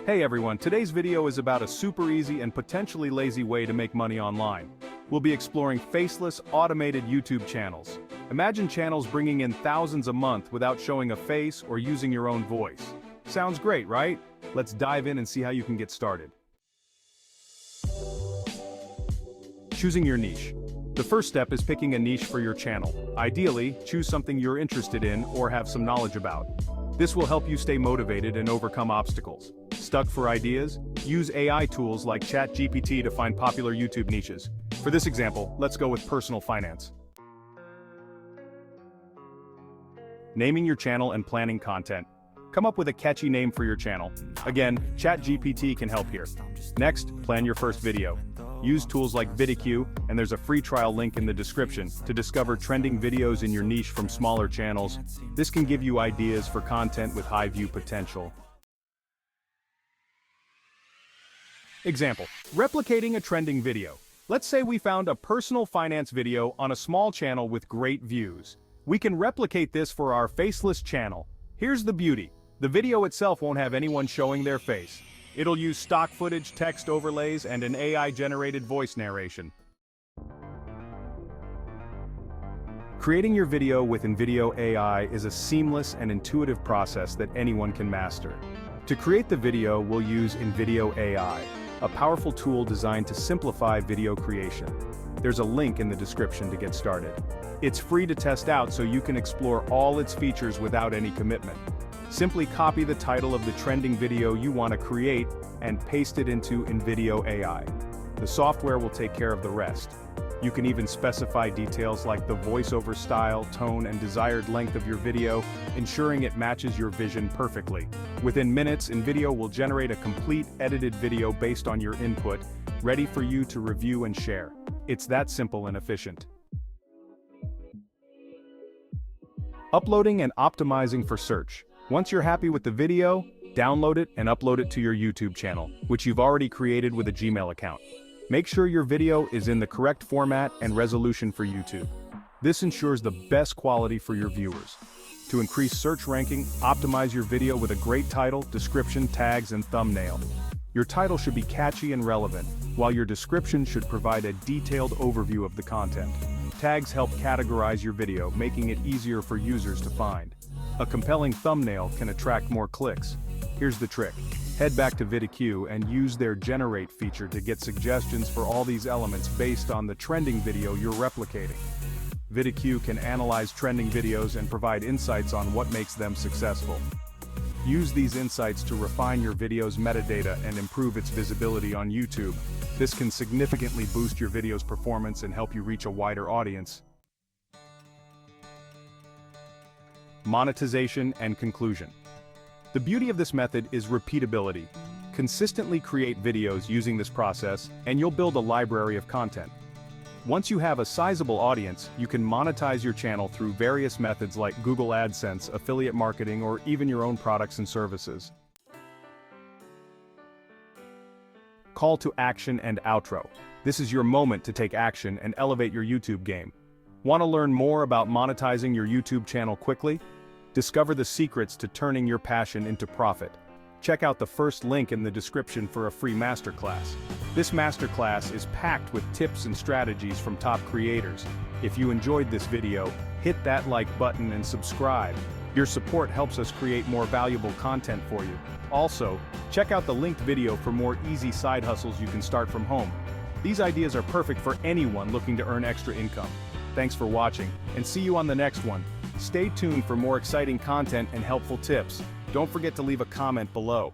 Hey everyone, today's video is about a super easy and potentially lazy way to make money online. We'll be exploring faceless, automated YouTube channels. Imagine channels bringing in thousands a month without showing a face or using your own voice. Sounds great, right? Let's dive in and see how you can get started. Choosing your niche. The first step is picking a niche for your channel. Ideally, choose something you're interested in or have some knowledge about. This will help you stay motivated and overcome obstacles. Stuck for ideas? Use AI tools like Chat GPT to find popular YouTube niches. For this example, let's go with personal finance. Naming your channel and planning content. Come up with a catchy name for your channel. Again, Chat GPT can help here. Next, plan your first video. Use tools like VidIQ, and there's a free trial link in the description, to discover trending videos in your niche from smaller channels. This can give you ideas for content with high view potential. Example, replicating a trending video. Let's say we found a personal finance video on a small channel with great views. We can replicate this for our faceless channel. Here's the beauty. The video itself won't have anyone showing their face. It'll use stock footage, text overlays, and an AI-generated voice narration. Creating your video with InVideo AI is a seamless and intuitive process that anyone can master. To create the video, we'll use InVideo AI, a powerful tool designed to simplify video creation. There's a link in the description to get started. It's free to test out so you can explore all its features without any commitment. Simply copy the title of the trending video you want to create and paste it into InVideo AI. The software will take care of the rest. You can even specify details like the voiceover style, tone, and desired length of your video, ensuring it matches your vision perfectly. Within minutes, InVideo will generate a complete edited video based on your input, ready for you to review and share. It's that simple and efficient. Uploading and optimizing for search. Once you're happy with the video, download it and upload it to your YouTube channel, which you've already created with a Gmail account. Make sure your video is in the correct format and resolution for YouTube. This ensures the best quality for your viewers. To increase search ranking, optimize your video with a great title, description, tags, and thumbnail. Your title should be catchy and relevant, while your description should provide a detailed overview of the content. Tags help categorize your video, making it easier for users to find. A compelling thumbnail can attract more clicks. Here's the trick. Head back to VidIQ and use their Generate feature to get suggestions for all these elements based on the trending video you're replicating. VidIQ can analyze trending videos and provide insights on what makes them successful. Use these insights to refine your video's metadata and improve its visibility on YouTube. This can significantly boost your video's performance and help you reach a wider audience. Monetization and conclusion. The beauty of this method is repeatability. Consistently create videos using this process, and you'll build a library of content. Once you have a sizable audience, you can monetize your channel through various methods like Google AdSense, affiliate marketing, or even your own products and services. Call to action and outro. This is your moment to take action and elevate your YouTube game. Want to learn more about monetizing your YouTube channel quickly? Discover the secrets to turning your passion into profit. Check out the first link in the description for a free masterclass. This masterclass is packed with tips and strategies from top creators. If you enjoyed this video, hit that like button and subscribe. Your support helps us create more valuable content for you. Also, check out the linked video for more easy side hustles you can start from home. These ideas are perfect for anyone looking to earn extra income. Thanks for watching, and see you on the next one. Stay tuned for more exciting content and helpful tips. Don't forget to leave a comment below.